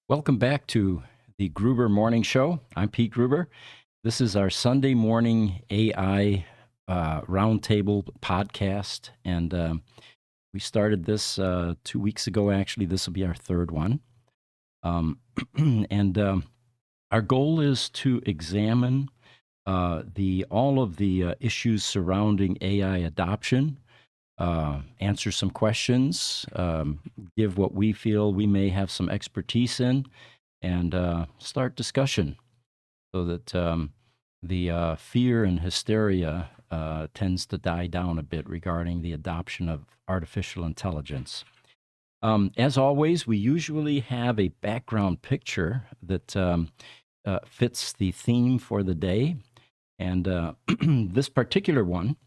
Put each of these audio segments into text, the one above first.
Welcome back to the Gruber Morning Show. I'm Pete Gruber. This is our Sunday morning AI roundtable podcast, and we started this 2 weeks ago. Actually, this will be our third one, and our goal is to examine the all of the issues surrounding AI adoption, answer some questions, give what we feel we may have some expertise in, and start discussion so that the fear and hysteria tends to die down a bit regarding the adoption of artificial intelligence. As always, we usually have a background picture that fits the theme for the day. And this particular one,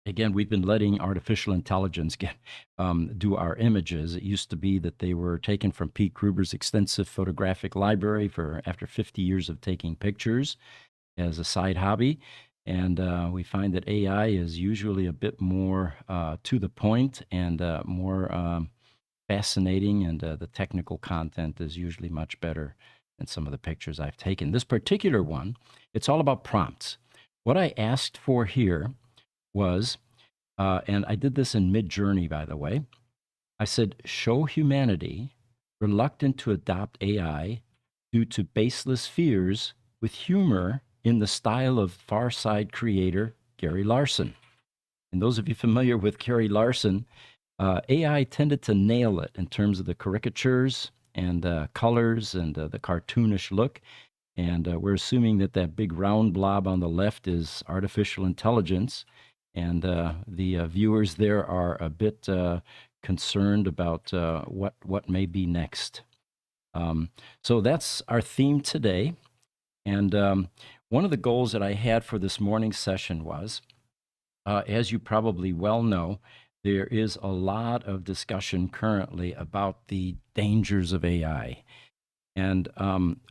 again, we've been letting artificial intelligence do our images. It used to be that they were taken from Pete Gruber's extensive photographic library after 50 years of taking pictures as a side hobby. And we find that AI is usually a bit more to the point and more fascinating, and the technical content is usually much better than some of the pictures I've taken. This particular one, it's all about prompts. What I asked for here was, and I did this in Mid-Journey, by the way. I said, show humanity reluctant to adopt AI due to baseless fears with humor in the style of Far Side creator Gary Larson. And those of you familiar with Gary Larson, AI tended to nail it in terms of the caricatures and colors and the cartoonish look. And we're assuming that that big round blob on the left is artificial intelligence. And the viewers there are a bit concerned about what may be next. So that's our theme today. And one of the goals that I had for this morning's session was, as you probably well know, there is a lot of discussion currently about the dangers of AI. And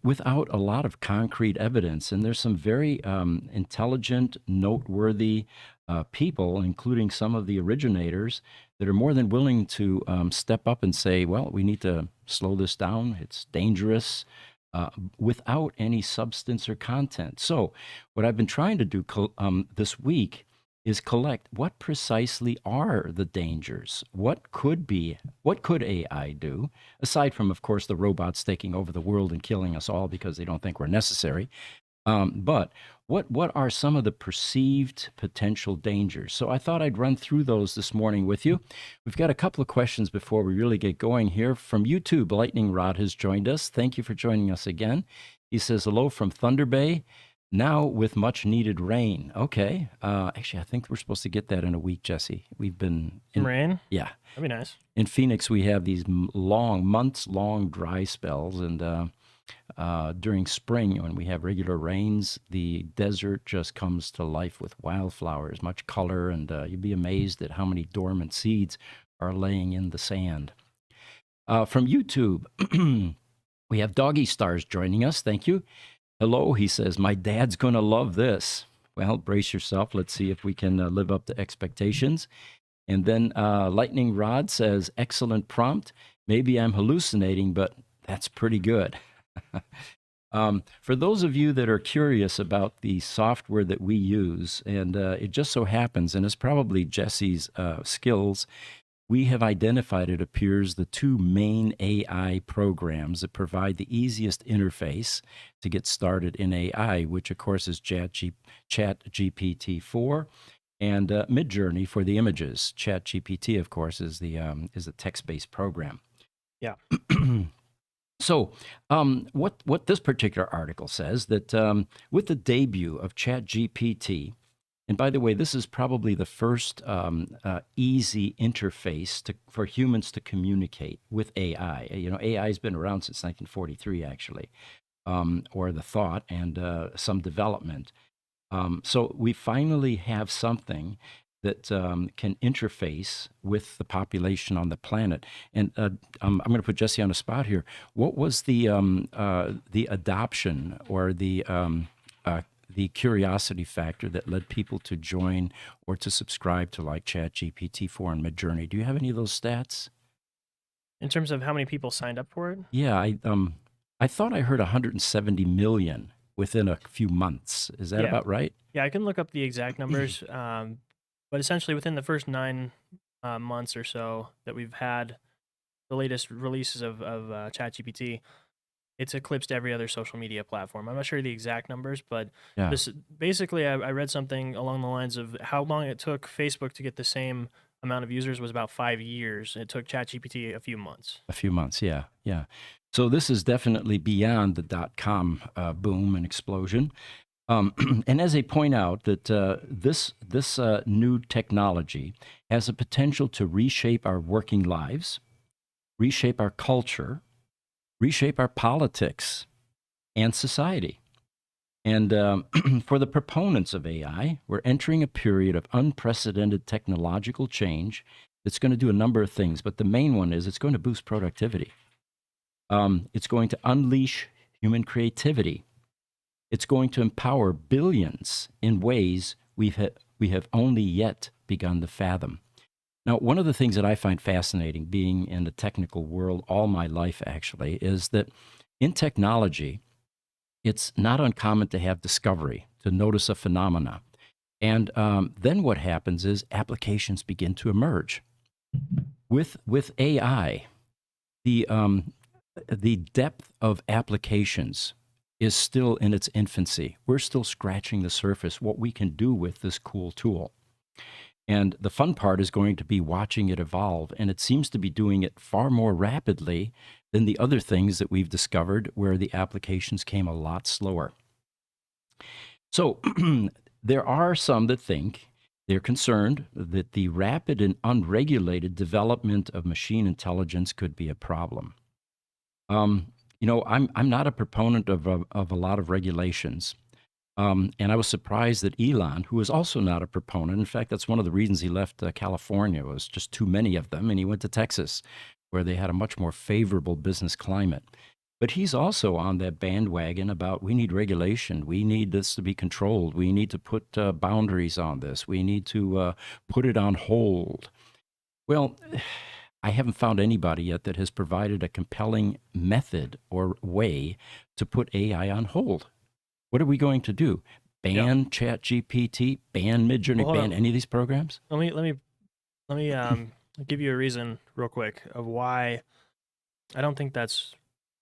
without a lot of concrete evidence. And there's some very intelligent, noteworthy people, including some of the originators, that are more than willing to step up and say, well, we need to slow this down. It's dangerous, without any substance or content. So what I've been trying to do this week is collect what precisely are the dangers. What could AI do, aside from, of course, the robots taking over the world and killing us all because they don't think we're necessary. But what are some of the perceived potential dangers? So I thought I'd run through those this morning with you. We've got a couple of questions before we really get going here. From YouTube, Lightning Rod has joined us. Thank you for joining us again. He says, hello from Thunder Bay. Now with much needed rain. Okay. Actually, I think we're supposed to get that in a week, Jesse. We've been Some rain? Yeah. That'd be nice. In Phoenix, we have these months-long dry spells, and during spring, when we have regular rains, the desert just comes to life with wildflowers, much color, and you'd be amazed at how many dormant seeds are laying in the sand. From YouTube, we have Doggy Stars joining us. Thank you. Hello, he says, my dad's going to love this. Well, brace yourself. Let's see if we can live up to expectations. And then Lightning Rod says, excellent prompt. Maybe I'm hallucinating, but that's pretty good. For those of you that are curious about the software that we use, and it just so happens, and it's probably Jesse's skills, we have identified, it appears, the two main AI programs that provide the easiest interface to get started in AI, which of course is ChatGPT-4 and Midjourney for the images. ChatGPT, of course, is the text-based program. Yeah. So what this particular article says, that with the debut of ChatGPT, and by the way, this is probably the first easy interface for humans to communicate with AI. You know, AI has been around since 1943, actually, or the thought and some development. So we finally have something that can interface with the population on the planet. And I'm going to put Jesse on the spot here. What was the adoption or the curiosity factor that led people to join or to subscribe to like ChatGPT-4 and Midjourney? Do you have any of those stats? In terms of how many people signed up for it? Yeah, I thought I heard 170 million within a few months. Is that Yeah, about right? yeah, I can look up the exact numbers, but essentially within the first 9 months or so that we've had the latest releases of ChatGPT, it's eclipsed every other social media platform. I'm not sure the exact numbers, but Yeah, this basically I read something along the lines of how long it took Facebook to get the same amount of users was about 5 years. It took ChatGPT a few months. a few months. Yeah, yeah. So this is definitely beyond the dot-com boom and explosion. And as they point out, that this new technology has a potential to reshape our working lives, reshape our culture, reshape our politics and society. And for the proponents of AI, we're entering a period of unprecedented technological change that's going to do a number of things. But the main one is it's going to boost productivity. It's going to unleash human creativity. It's going to empower billions in ways we have only yet begun to fathom. Now, one of the things that I find fascinating, being in the technical world all my life actually, is that in technology, it's not uncommon to have discovery, to notice a phenomena. And then what happens is applications begin to emerge. With AI, the, um, the depth of applications is still in its infancy. We're still scratching the surface, what we can do with this cool tool. And the fun part is going to be watching it evolve. And it seems to be doing it far more rapidly than the other things that we've discovered, where the applications came a lot slower. So there are some that think they're concerned that the rapid and unregulated development of machine intelligence could be a problem. Um, I'm not a proponent of a lot of regulations. And I was surprised that Elon, who is also not a proponent, in fact, that's one of the reasons he left California, was just too many of them, and he went to Texas, where they had a much more favorable business climate. But he's also on that bandwagon about we need regulation. We need this to be controlled. We need to put boundaries on this. We need to put it on hold. Well, I haven't found anybody yet that has provided a compelling method or way to put AI on hold. What are we going to do? Yeah. Ban ChatGPT, ban Well, Midjourney, hold ban on. any of these programs? Let me give you a reason real quick of why I don't think that's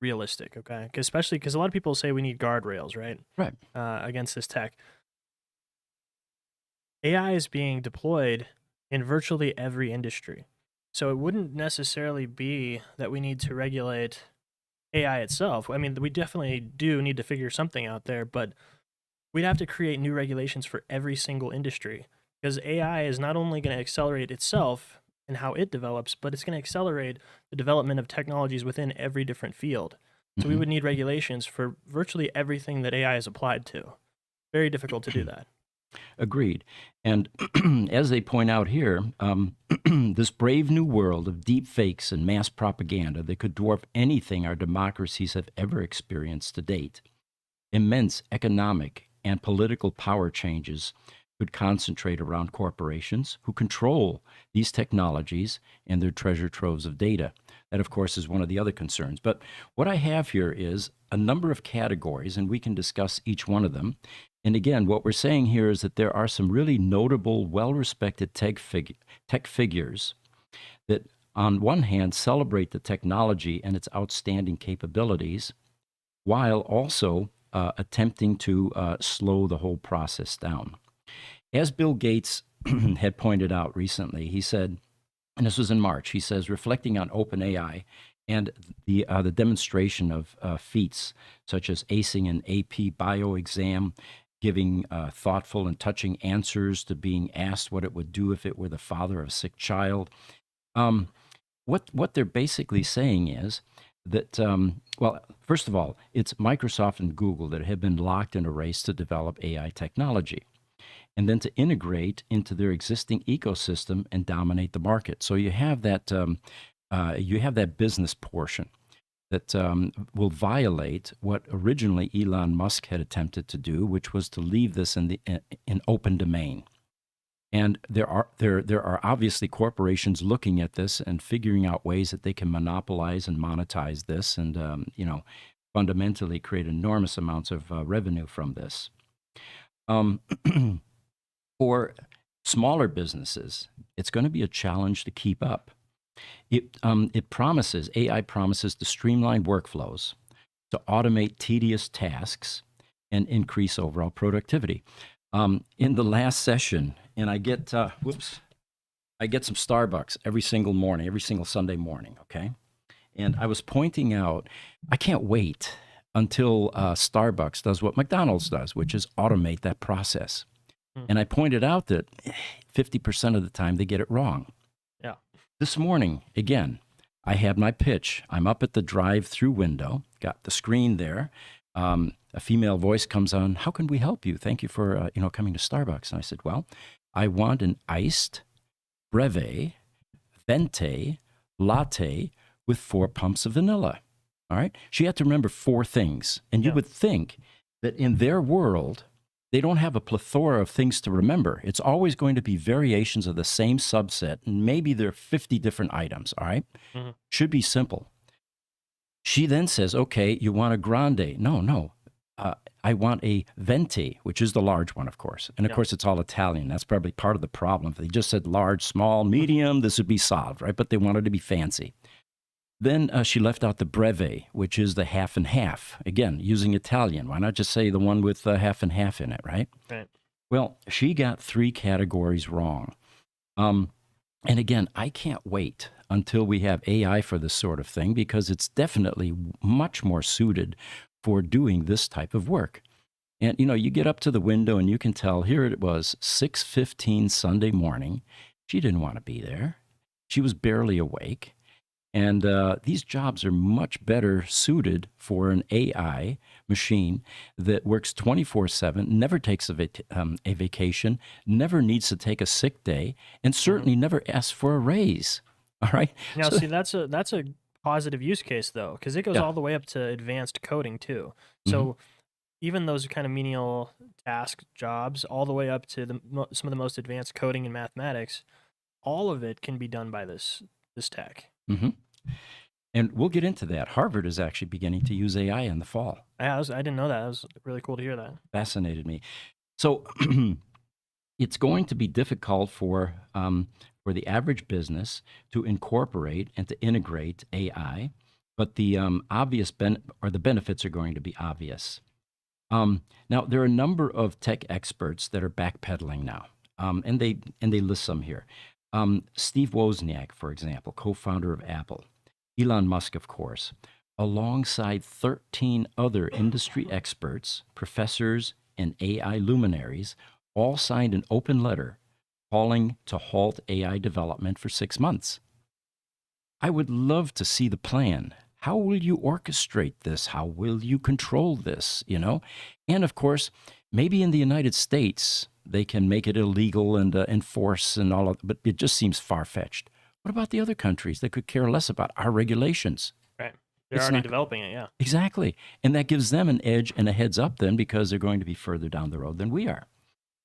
realistic. Okay, especially because a lot of people say we need guardrails, right, Right. against this tech. AI is being deployed in virtually every industry, so it wouldn't necessarily be that we need to regulate AI itself. I mean, we definitely do need to figure something out there, but we'd have to create new regulations for every single industry because AI is not only going to accelerate itself and how it develops, but it's going to accelerate the development of technologies within every different field. So we Hmm. would need regulations for virtually everything that AI is applied to. Very difficult to do that. Agreed. And as they point out here, this brave new world of deep fakes and mass propaganda that could dwarf anything our democracies have ever experienced to date. Immense economic and political power changes could concentrate around corporations who control these technologies and their treasure troves of data. That, of course, is one of the other concerns. But what I have here is a number of categories, and we can discuss each one of them. And again, what we're saying here is that there are some really notable, well respected tech figures that, on one hand, celebrate the technology and its outstanding capabilities, while also attempting to slow the whole process down. As Bill Gates had pointed out recently, he said, and this was in March, he says, reflecting on OpenAI and the demonstration of feats such as acing an AP bio exam, giving thoughtful and touching answers to being asked what it would do if it were the father of a sick child. Um, what they're basically saying is that, well, first of all, it's Microsoft and Google that have been locked in a race to develop AI technology and then to integrate into their existing ecosystem and dominate the market. So you have that business portion that will violate what originally Elon Musk had attempted to do, which was to leave this in open domain. And there are obviously corporations looking at this and figuring out ways that they can monopolize and monetize this. And fundamentally create enormous amounts of revenue from this. Um, for smaller businesses, it's going to be a challenge to keep up. AI promises to streamline workflows, to automate tedious tasks, and increase overall productivity. In the last session, and I get some Starbucks every single morning, every single Sunday morning, okay? And I was pointing out, I can't wait until Starbucks does what McDonald's does, which is automate that process. Mm. And I pointed out that 50% of the time they get it wrong. Yeah. This morning, again, I had my pitch. I'm up at the drive-through window, got the screen there. A female voice comes on. How can we help you? Thank you for coming to Starbucks. And I said, well, I want an iced breve venti latte with 4 pumps of vanilla. All right. She had to remember 4 things. And you Yeah. would think that in their world, they don't have a plethora of things to remember. It's always going to be variations of the same subset. And maybe there are 50 different items. All right. Mhm. Should be simple. She then says, okay, you want a grande. No. I want a venti, which is the large one, of course. And of Yeah. course, it's all Italian. That's probably part of the problem. If they just said large, small, medium, this would be solved, right? But they wanted to be fancy. Then she left out the breve, which is the half and half. Again, using Italian. Why not just say the one with half and half in it, right? Right. Well, she got 3 categories wrong. And again, I can't wait until we have AI for this sort of thing because it's definitely much more suited for doing this type of work. And you get up to the window and you can tell here it was 6:15 Sunday morning. She didn't want to be there. She was barely awake. And these jobs are much better suited for an AI machine that works 24/7, never takes a vacation, never needs to take a sick day, and certainly never asks for a raise. All right. Now, So, see, that's a positive use case though, because it goes yeah. all the way up to advanced coding too. Mhm. So even those kind of menial task jobs, all the way up to some of the most advanced coding and mathematics, all of it can be done by this tech. Mhm. And we'll get into that. Harvard is actually beginning to use AI in the fall. I didn't know that. That was really cool to hear that. Fascinated me. So it's going to be difficult for the average business to incorporate and to integrate AI, but the the benefits are going to be obvious. Now there are a number of tech experts that are backpedaling now, and they list some here. Steve Wozniak, for example, co-founder of Apple, Elon Musk, of course, alongside 13 other industry experts, professors, and AI luminaries, all signed an open letter calling to halt AI development for 6 months. I would love to see the plan. How will you orchestrate this? How will you control this? And of course, maybe in the United States, they can make it illegal and enforce and all of, but it just seems far fetched. What about the other countries that could care less about our regulations? Right. They're It's already not developing it. Yeah. exactly, and that gives them an edge and a heads up then because they're going to be further down the road than we are.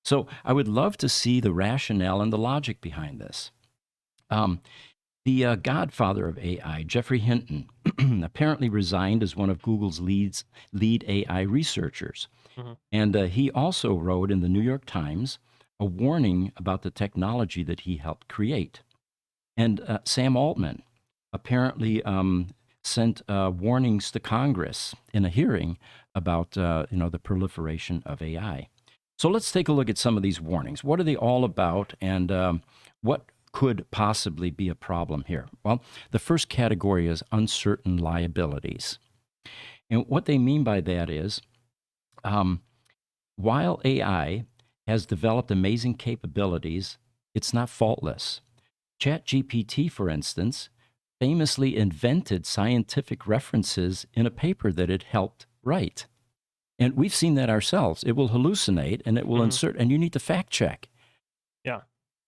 So I would love to see the rationale and the logic behind this. Um, the godfather of AI, Jeffrey Hinton, apparently resigned as one of Google's lead AI researchers. Mhm. And he also wrote in the New York Times a warning about the technology that he helped create. And Sam Altman apparently sent warnings to Congress in a hearing about the proliferation of AI. So let's take a look at some of these warnings. What are they all about, and what could possibly be a problem here? Well, the first category is uncertain liabilities. And what they mean by that is while AI has developed amazing capabilities, it's not faultless. ChatGPT, for instance, famously invented scientific references in a paper that it helped write. And we've seen that ourselves. It will hallucinate and it will Mhm. insert, and you need to fact check. Yeah.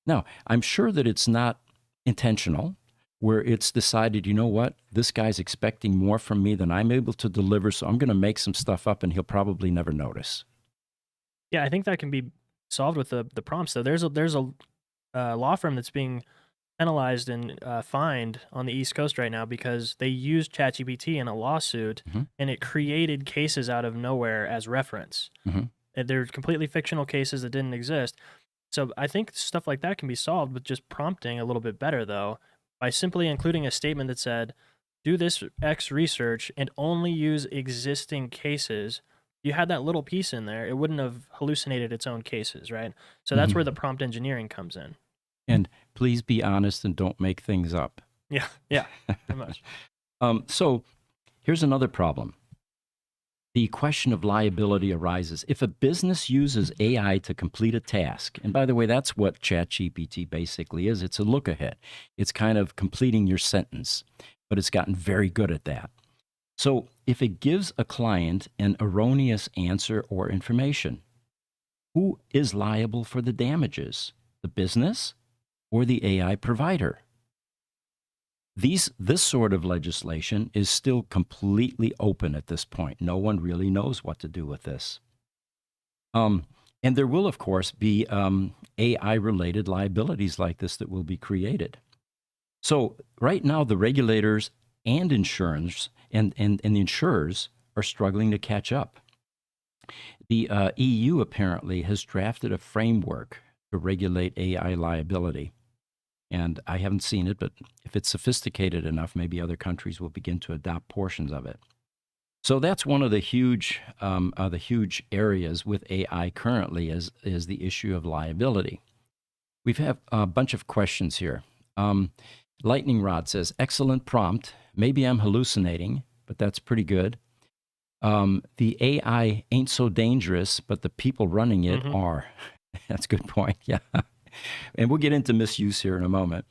Now, I'm sure that it's not intentional, where it's decided, you know what, this guy's expecting more from me than I'm able to deliver, so I'm going to make some stuff up and he'll probably never notice. Yeah. I think that can be solved with the prompts though. There's a law firm that's being penalized and fined on the East Coast right now because they used ChatGPT in a lawsuit, Hmm. and it created cases out of nowhere as reference. Hmm. And they're completely fictional cases that didn't exist. So I think stuff like that can be solved with just prompting a little bit better, though, by simply including a statement that said, do this X research and only use existing cases. You had that little piece in there, it wouldn't have hallucinated its own cases, right? So that's where Hmm. the prompt engineering comes in. And please be honest and don't make things up. Yeah, yeah, pretty much. So here's another problem. The question of liability arises if a business uses AI to complete a task. And by the way, that's what ChatGPT basically is. It's a look ahead. It's kind of completing your sentence, but it's gotten very good at that. So if it gives a client an erroneous answer or information, who is liable for the damages? The business or the AI provider? This sort of legislation is still completely open at this point. No one really knows what to do with this. Um, and there will, of course, be AI related liabilities like this that will be created. So, right now, the regulators and insurance and the insurers are struggling to catch up. The EU apparently has drafted a framework to regulate AI liability. And I haven't seen it, but if it's sophisticated enough, maybe other countries will begin to adopt portions of it. So that's one of the huge areas with AI currently is the issue of liability. We've have a bunch of questions here. Lightning Rod says, "Excellent prompt. Maybe I'm hallucinating, but that's pretty good. The AI ain't so dangerous, but the people running it Hmm. are." That's a good point. Yeah. And we'll get into misuse here in a moment.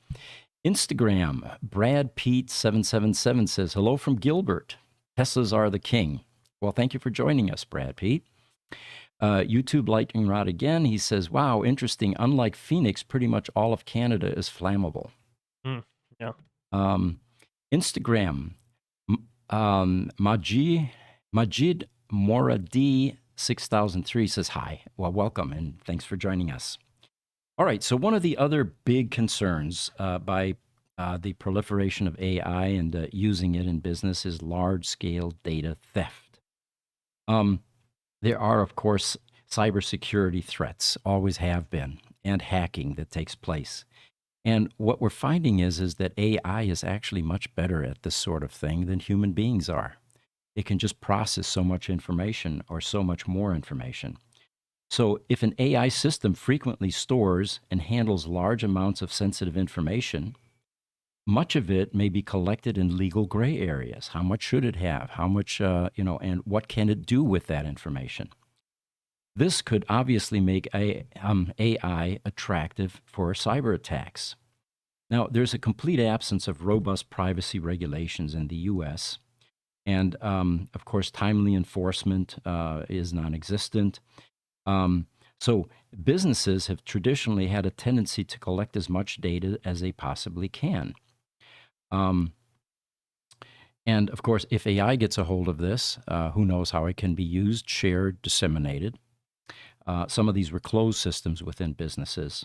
Instagram, Brad Pete 777 says, "Hello from Gilbert. Teslas are the king." Well, thank you for joining us, Brad Pete. YouTube Lightning Rod again. He says, "Wow, interesting. Unlike Phoenix, pretty much all of Canada is flammable." Mm, yeah. Um, Instagram, Majid Moradi 6003 says, "Hi. Well, welcome and thanks for joining us." All right. So, one of the other big concerns by the proliferation of AI and using it in business is large scale data theft. Um, there are, of course, cybersecurity threats, always have been, and hacking that takes place. And what we're finding is that AI is actually much better at this sort of thing than human beings are. It can just process so much information or so much more information. So, if an AI system frequently stores and handles large amounts of sensitive information, much of it may be collected in legal gray areas. How much should it have? How much, and what can it do with that information? This could obviously make AI attractive for cyber attacks. Now, there's a complete absence of robust privacy regulations in the US. And of course, timely enforcement is non existent. Um, so businesses have traditionally had a tendency to collect as much data as they possibly can. Um, and of course, if AI gets a hold of this, who knows how it can be used, shared, disseminated. Some of these were closed systems within businesses.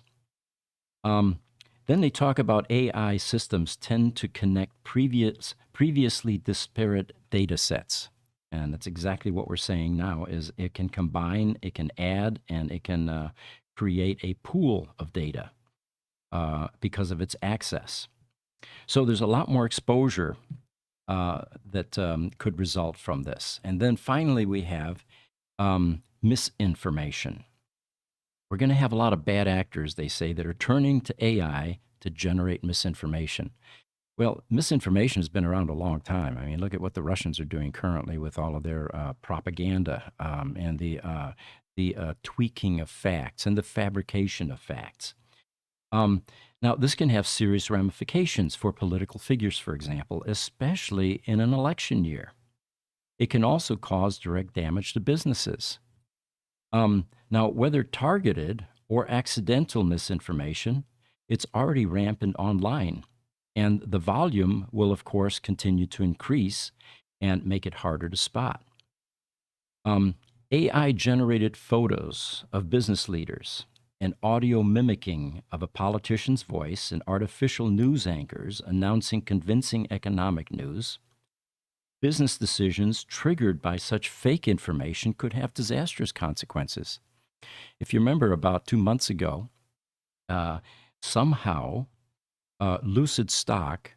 Um, then they talk about AI systems tend to connect previously disparate data sets. And that's exactly what we're saying now is it can combine, it can add, and it can create a pool of data because of its access. So there's a lot more exposure that could result from this. And then finally, we have misinformation. We're going to have a lot of bad actors, they say, that are turning to AI to generate misinformation. Well, misinformation has been around a long time. I mean, look at what the Russians are doing currently with all of their propaganda and the tweaking of facts and the fabrication of facts. Um, Now, this can have serious ramifications for political figures, for example, especially in an election year. It can also cause direct damage to businesses. Now, whether targeted or accidental misinformation, it's already rampant online. And the volume will, of course, continue to increase and make it harder to spot. Um, AI generated photos of business leaders and audio mimicking of a politician's voice and artificial news anchors announcing convincing economic news. Business decisions triggered by such fake information could have disastrous consequences. If you remember, about 2 months ago, uh, somehow Lucid stock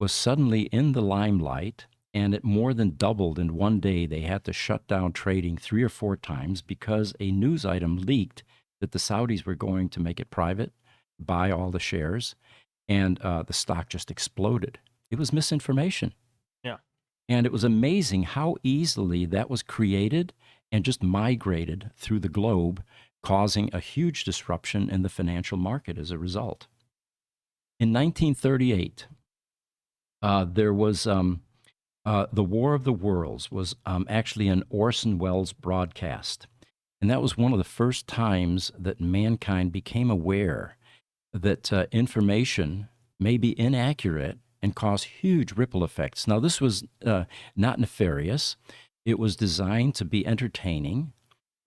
was suddenly in the limelight, and it more than doubled in one day. They had to shut down trading 3 or 4 times because a news item leaked that the Saudis were going to make it private, buy all the shares, and the stock just exploded. It was misinformation. Yeah. And it was amazing how easily that was created and just migrated through the globe, causing a huge disruption in the financial market as a result. In 1938, there was the War of the Worlds was actually an Orson Welles broadcast. And that was one of the first times that mankind became aware that information may be inaccurate and cause huge ripple effects. Now, this was not nefarious. It was designed to be entertaining,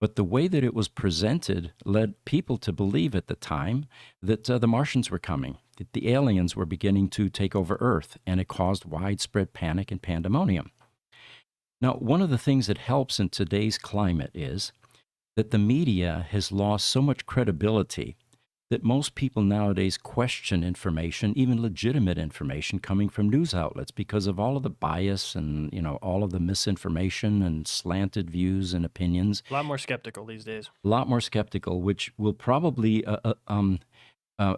but the way that it was presented led people to believe at the time that the Martians were coming, that the aliens were beginning to take over Earth, and it caused widespread panic and pandemonium. Now, one of the things that helps in today's climate is that the media has lost so much credibility that most people nowadays question information, even legitimate information coming from news outlets, because of all of the bias and all of the misinformation and slanted views and opinions. A lot more skeptical these days. A lot more skeptical, which will probably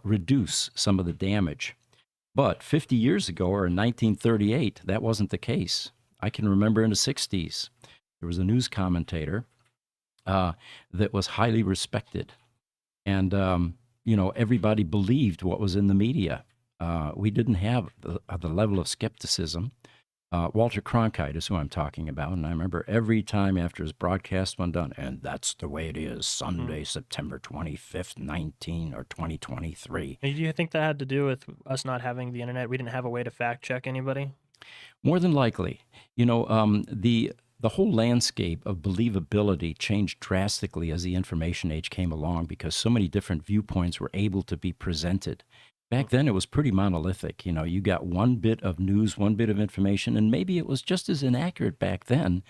reduce some of the damage. But 50 years ago, or in 1938, that wasn't the case. I can remember in the 60s, there was a news commentator that was highly respected. And everybody believed what was in the media. We didn't have the level of skepticism. Walter Cronkite is who I'm talking about. And I remember every time after his broadcast went done, and that's the way it is, Sunday, September 25th, 2023. Do you think that had to do with us not having the internet? We didn't have a way to fact check anybody? More than likely. The whole landscape of believability changed drastically as the information age came along because so many different viewpoints were able to be presented. Back then, it was pretty monolithic. You got one bit of news, one bit of information, and maybe it was just as inaccurate back then.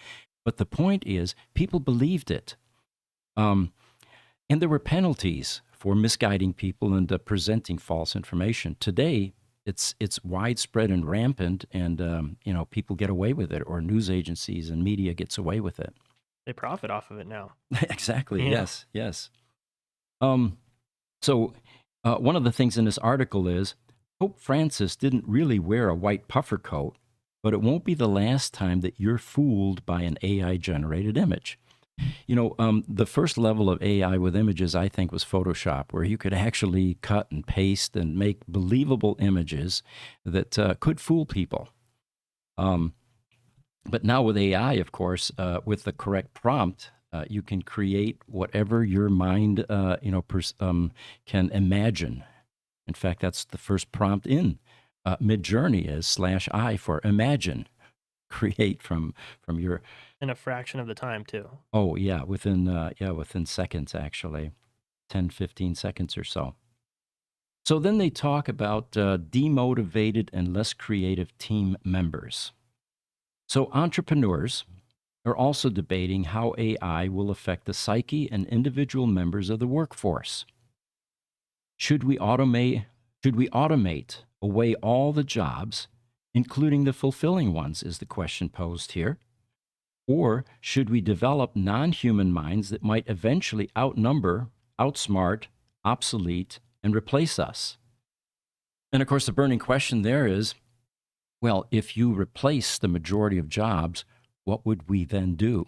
But the point is, people believed it. And there were penalties for misguiding people and presenting false information. Today, it's widespread and rampant, and people get away with it, or news agencies and media gets away with it. They profit off of it now. Exactly. Yeah. Yes. So one of the things in this article is Pope Francis didn't really wear a white puffer coat, but it won't be the last time that you're fooled by an AI-generated image. The first level of AI with images, I think, was Photoshop, where you could actually cut and paste and make believable images that could fool people. But now with AI, of course, with the correct prompt, you can create whatever your mind, can imagine. In fact, that's the first prompt in Midjourney is /I for imagine. Create from your. In a fraction of the time, too. Oh, yeah, within seconds, actually, 10, 15 seconds or so. So then they talk about demotivated and less creative team members. So entrepreneurs are also debating how AI will affect the psyche and individual members of the workforce. Should we automate away all the jobs, including the fulfilling ones, is the question posed here? Or should we develop non-human minds that might eventually outnumber, outsmart, obsolete, and replace us? And of course, the burning question there is, well, if you replace the majority of jobs, what would we then do?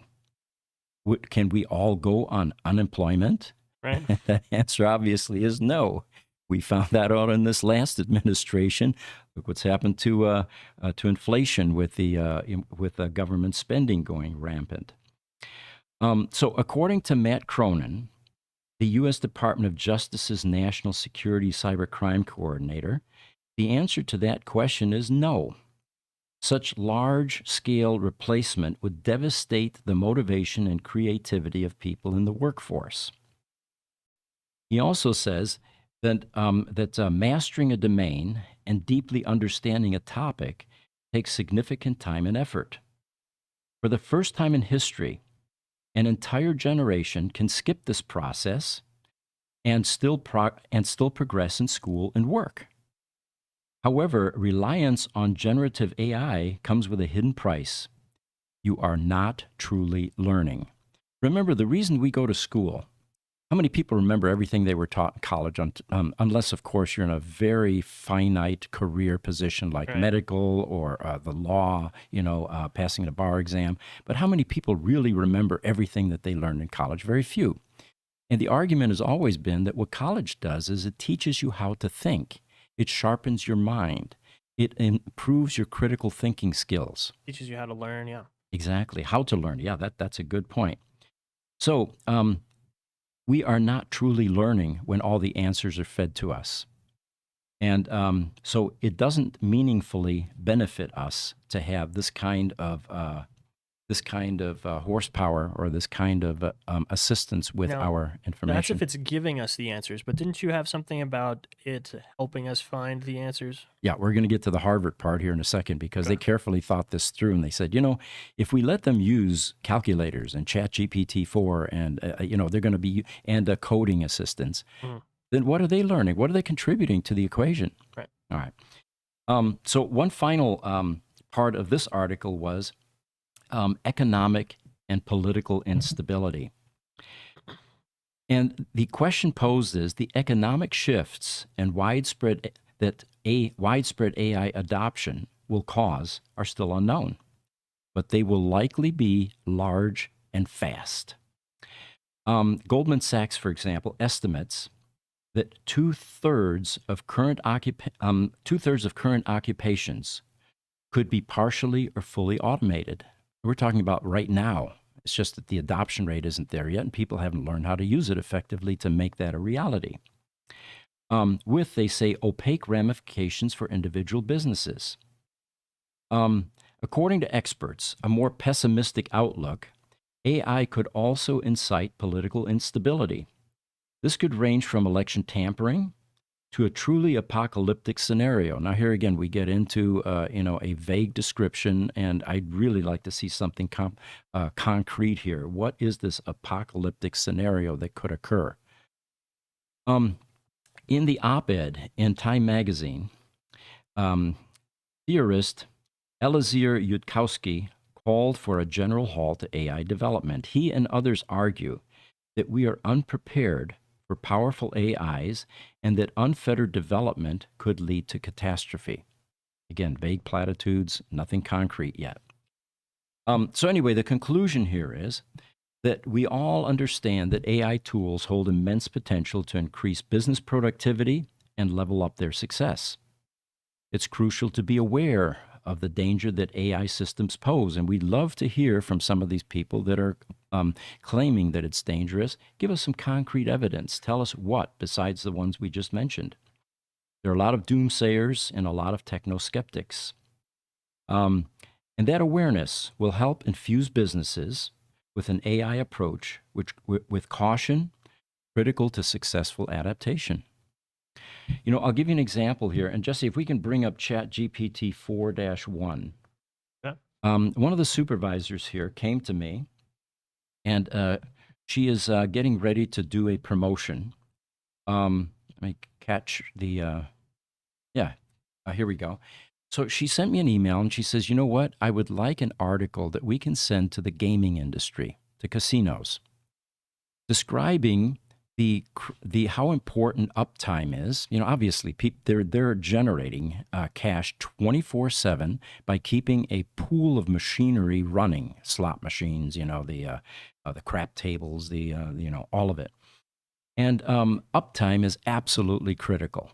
Can we all go on unemployment? Right. The answer obviously is no. We found that out in this last administration. Look what's happened to inflation with the government spending going rampant. So according to Matt Cronin, the U.S. Department of Justice's National Security Cybercrime Coordinator, the answer to that question is no. Such large-scale replacement would devastate the motivation and creativity of people in the workforce. He also says that mastering a domain and deeply understanding a topic takes significant time and effort. For the first time in history, an entire generation can skip this process and still progress in school and work. However, reliance on generative AI comes with a hidden price. You are not truly learning. Remember, the reason we go to school, how many people remember everything they were taught in college, unless, of course, you're in a very finite career position like Right. medical or the law, passing a bar exam. But how many people really remember everything that they learned in college? Very few. And the argument has always been that what college does is it teaches you how to think. It sharpens your mind. It improves your critical thinking skills. Teaches you how to learn. Yeah. Exactly. How to learn. Yeah, that's a good point. So we are not truly learning when all the answers are fed to us. And so it doesn't meaningfully benefit us to have this kind of horsepower or this kind of assistance with Now, our that's if information. it's giving us the answers, but didn't you have something about it helping us find the answers? Yeah, we're going to get to the Harvard part here in a second because they Okay. carefully thought this through and they said, if we let them use calculators and Chat GPT-4 and they're going to be and coding assistants, Mhm. then what are they learning? What are they contributing to the equation? Right. All right. So one final part of this article was economic and political instability. And the question posed is the economic shifts and widespread AI adoption will cause are still unknown, but they will likely be large and fast. Goldman Sachs, for example, estimates that two-thirds of current occupations could be partially or fully automated. We're talking about right now. It's just that the adoption rate isn't there yet, and people haven't learned how to use it effectively to make that a reality. With, they say, opaque ramifications for individual businesses. According to experts, a more pessimistic outlook, AI could also incite political instability. This could range from election tampering to a truly apocalyptic scenario. Now, here again, we get into a vague description, and I'd really like to see something concrete here. What is this apocalyptic scenario that could occur? In the op-ed in Time magazine, theorist Eliezer Yudkowsky called for a general halt to AI development. He and others argue that we are unprepared for powerful AIs and that unfettered development could lead to catastrophe. Again, vague platitudes, nothing concrete yet. So, anyway, the conclusion here is that we all understand that AI tools hold immense potential to increase business productivity and level up their success. It's crucial to be aware of the danger that AI systems pose. And we'd love to hear from some of these people that are claiming that it's dangerous. Give us some concrete evidence. Tell us what, besides the ones we just mentioned. There are a lot of doomsayers and a lot of techno skeptics. And that awareness will help infuse businesses with an AI approach with caution, critical to successful adaptation. I'll give you an example here. And Jesse, if we can bring up Chat GPT 4-1. Yeah. One of the supervisors here came to me, and she is getting ready to do a promotion. Let me catch the, here we go. So she sent me an email and she says, you know what? I would like an article that we can send to the gaming industry, to casinos, describing the how important uptime is. Obviously, they're generating cash 24/7 by keeping a pool of machinery running, slot machines, the crap tables, all of it, and uptime is absolutely critical.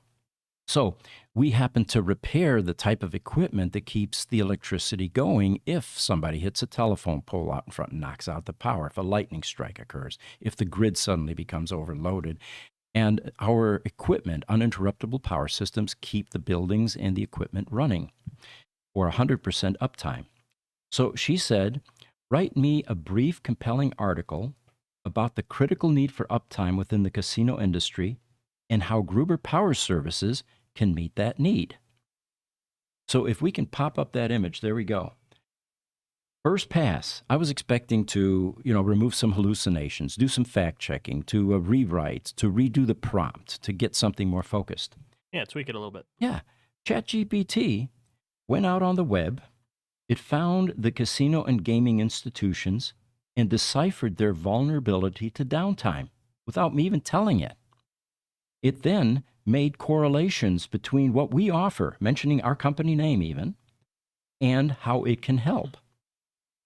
So we happen to repair the type of equipment that keeps the electricity going if somebody hits a telephone pole out in front and knocks out the power, if a lightning strike occurs, if the grid suddenly becomes overloaded. And our equipment, uninterruptible power systems, keep the buildings and the equipment running for 100% uptime. So she said, write me a brief, compelling article about the critical need for uptime within the casino industry and how Gruber Power Services can meet that need. So if we can pop up that image, there we go. First pass, I was expecting to, remove some hallucinations, do some fact checking, to rewrite, to redo the prompt, to get something more focused. Yeah, tweak it a little bit. Yeah, ChatGPT went out on the web. It found the casino and gaming institutions and deciphered their vulnerability to downtime without me even telling it. It then made correlations between what we offer, mentioning our company name even, and how it can help.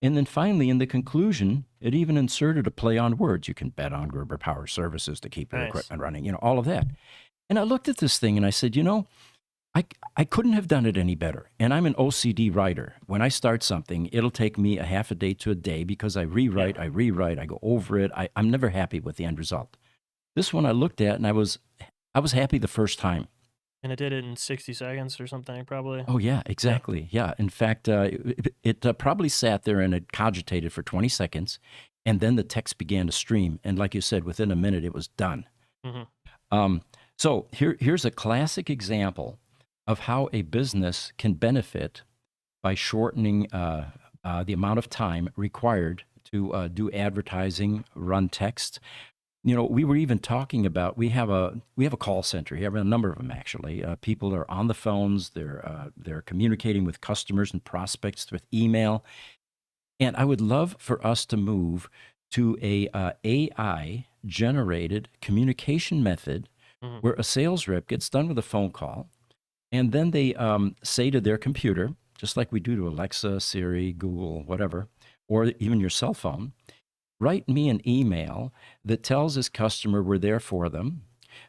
And then finally, in the conclusion, it even inserted a play on words. You can bet on Gerber Power Services to keep your Nice. equipment running, all of that. And I looked at this thing and I said, I couldn't have done it any better. And I'm an OCD writer. When I start something, it'll take me a half a day to a day because I rewrite, I go over it. I'm never happy with the end result. This one I looked at and I was happy the first time. And it did it in 60 seconds or something, probably. Oh, yeah, exactly. Yeah. In fact, it probably sat there and it cogitated for 20 seconds, and then the text began to stream. And like you said, within a minute, it was done. Mm-hmm. So here's a classic example of how a business can benefit by shortening the amount of time required to do advertising, run text. We were even talking about we have a call center. We have a number of them actually. People are on the phones. They're communicating with customers and prospects with email. And I would love for us to move to a AI generated communication method Mm-hmm. where a sales rep gets done with a phone call, and then they say to their computer, just like we do to Alexa, Siri, Google, whatever, or even your cell phone, write me an email that tells this customer we're there for them,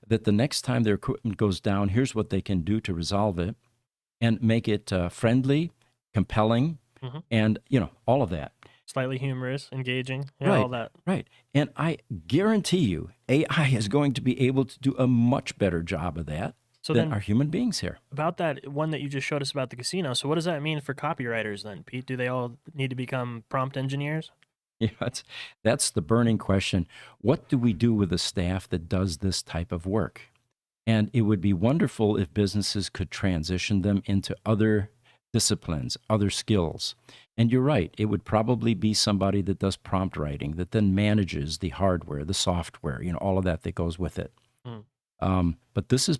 that the next time their equipment goes down, here's what they can do to resolve it, and make it friendly, compelling, Mm-hmm. and all of that. Slightly humorous, engaging, Right, all that. right. And I guarantee you, AI is going to be able to do a much better job of that So than then, our human beings here. about that one that you just showed us about the casino, so what does that mean for copywriters then, Pete? Do they all need to become prompt engineers? Yeah, that's the burning question. What do we do with the staff that does this type of work? And it would be wonderful if businesses could transition them into other disciplines, other skills. And you're right, it would probably be somebody that does prompt writing, that then manages the hardware, the software, all of that goes with it. But this is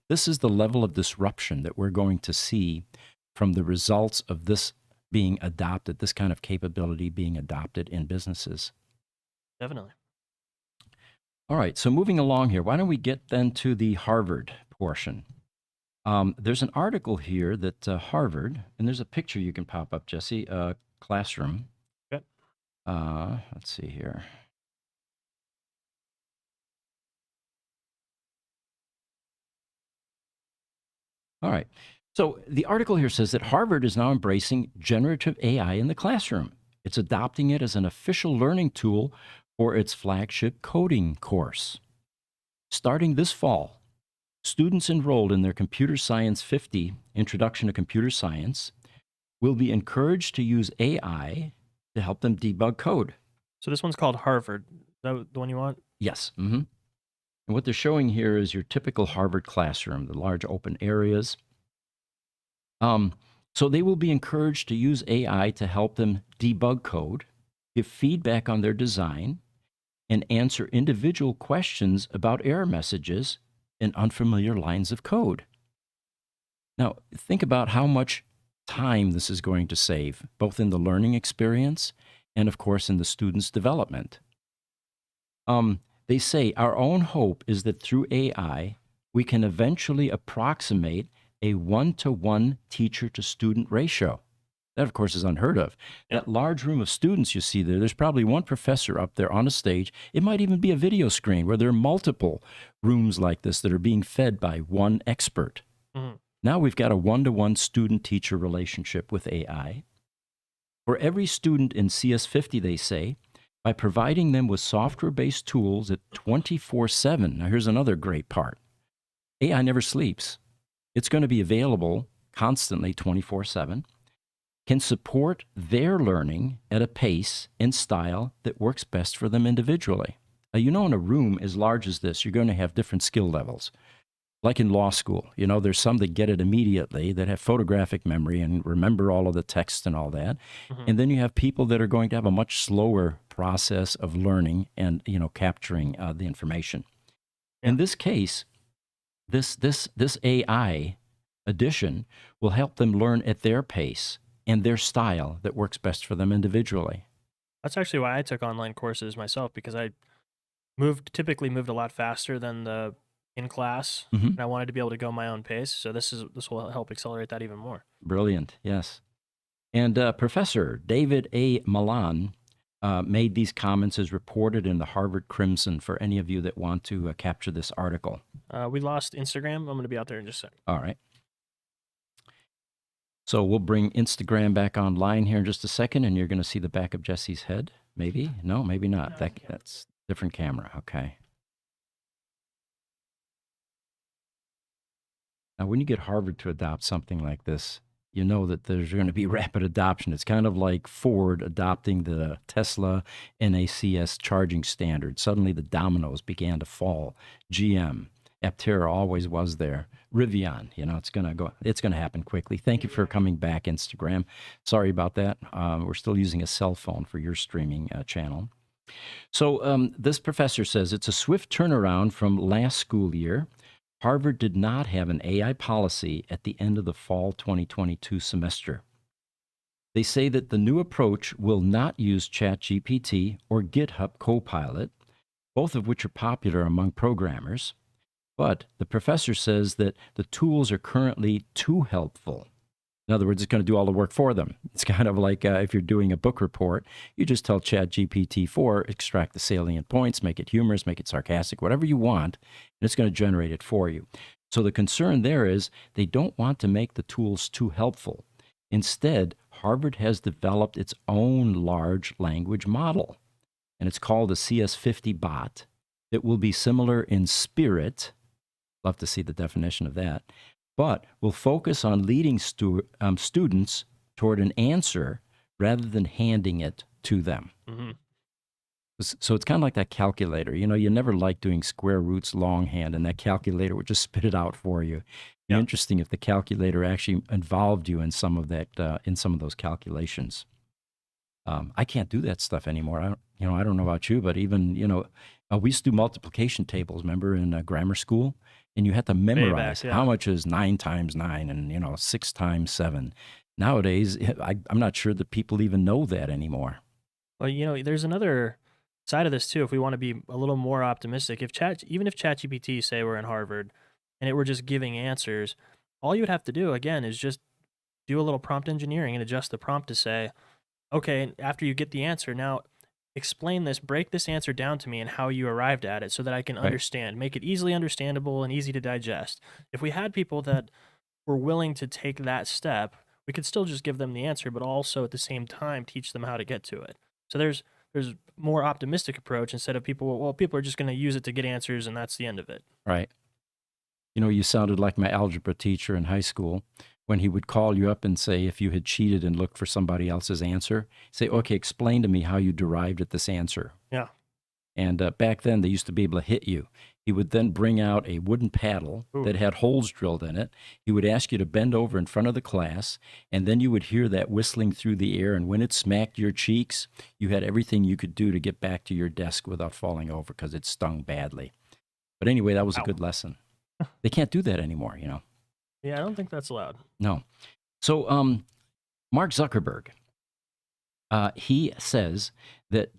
this is the level of disruption that we're going to see from the results of this being adopted, this kind of capability being adopted in businesses. Definitely. All right, so moving along here, why don't we get then to the Harvard portion? There's an article here that Harvard, and there's a picture you can pop up, Jesse, classroom. Okay. Let's see here. All right. So the article here says that Harvard is now embracing generative AI in the classroom. It's adopting it as an official learning tool for its flagship coding course. Starting this fall, students enrolled in their Computer Science 50 Introduction to Computer Science will be encouraged to use AI to help them debug code. So this one's called Harvard. Is that the one you want? Yes. Mm-hmm. And what they're showing here is your typical Harvard classroom, the large open areas. So they will be encouraged to use AI to help them debug code, give feedback on their design, and answer individual questions about error messages and unfamiliar lines of code. Now, think about how much time this is going to save, both in the learning experience and, of course, in the student's development. They say our own hope is that through AI, we can eventually approximate a 1-to-1 teacher-to-student ratio. That, of course, is unheard of. Yeah. That large room of students you see there, there's probably one professor up there on a stage. It might even be a video screen where there are multiple rooms like this that are being fed by one expert. Mm-hmm. Now we've got a 1-to-1 student-teacher relationship with AI. For every student in CS50, they say, by providing them with software-based tools at 24/7. Now here's another great part. AI never sleeps. It's going to be available constantly 24/7. can support their learning at a pace and style that works best for them individually. In a room as large as this, you're going to have different skill levels. Like in law school, there's some that get it immediately, that have photographic memory and remember all of the text and all that. Hmm. And then you have people that are going to have a much slower process of learning and, capturing the information. Yeah. In this case, this AI addition will help them learn at their pace and their style that works best for them individually. That's actually why I took online courses myself, because I typically moved a lot faster than the in class, Hmm. and I wanted to be able to go my own pace. So this will help accelerate that even more. Brilliant, yes. And Professor David A. Milan made these comments as reported in the Harvard Crimson for any of you that want to capture this article. We lost Instagram. I'm going to be out there in just a second. All right. So we'll bring Instagram back online here in just a second, and you're going to see the back of Jesse's head. Maybe? No, maybe not. That's different camera. Okay. Now, when you get Harvard to adopt something like this, you know that there's going to be rapid adoption. It's kind of like Ford adopting the Tesla NACS charging standard. Suddenly, the dominoes began to fall. GM, Aptera always was there. Rivian, it's going to happen quickly. Thank you for coming back, Instagram. Sorry about that. We're still using a cell phone for your streaming channel. So this professor says it's a swift turnaround from last school year. Harvard did not have an AI policy at the end of the fall 2022 semester. They say that the new approach will not use ChatGPT or GitHub Copilot, both of which are popular among programmers. But the professor says that the tools are currently too helpful. In other words, it's going to do all the work for them. It's kind of like if you're doing a book report, you just tell ChatGPT-4, extract the salient points, make it humorous, make it sarcastic, whatever you want, and it's going to generate it for you. So the concern there is they don't want to make the tools too helpful. Instead, Harvard has developed its own large language model, and it's called a CS50 bot. It will be similar in spirit. Love to see the definition of that. But will focus on leading students toward an answer rather than handing it to them. Mm-hmm. So it's kind of like that calculator. You never like doing square roots longhand, and that calculator would just spit it out for you. Yeah. Interesting if the calculator actually involved you in some of that, in some of those calculations. I can't do that stuff anymore. I don't know about you, but even we used to do multiplication tables. Remember in grammar school, and you had to memorize yeah. how much is 9 times 9 and 6 times 7. Nowadays, I'm not sure that people even know that anymore. Well, there's another side of this too. If we want to be a little more optimistic, even if ChatGPT, say we're in Harvard, and it were just giving answers, all you would have to do again is just do a little prompt engineering and adjust the prompt to say, okay, after you get the answer, now explain this, break this answer down to me and how you arrived at it so that I can understand, make it easily understandable and easy to digest. If we had people that were willing to take that step, we could still just give them the answer, but also at the same time teach them how to get to it. So there's more optimistic approach instead of people are just going to use it to get answers and that's the end of it. Right. You sounded like my algebra teacher in high school when he would call you up and say, if you had cheated and looked for somebody else's answer, say, okay, explain to me how you derived at this answer. Yeah. And back then, they used to be able to hit you. He would then bring out a wooden paddle that had holes drilled in it. He would ask you to bend over in front of the class, and then you would hear that whistling through the air. And when it smacked your cheeks, you had everything you could do to get back to your desk without falling over because it stung badly. But anyway, that was a good lesson. They can't do that anymore, Yeah, I don't think that's allowed. No. So Mark Zuckerberg, he says that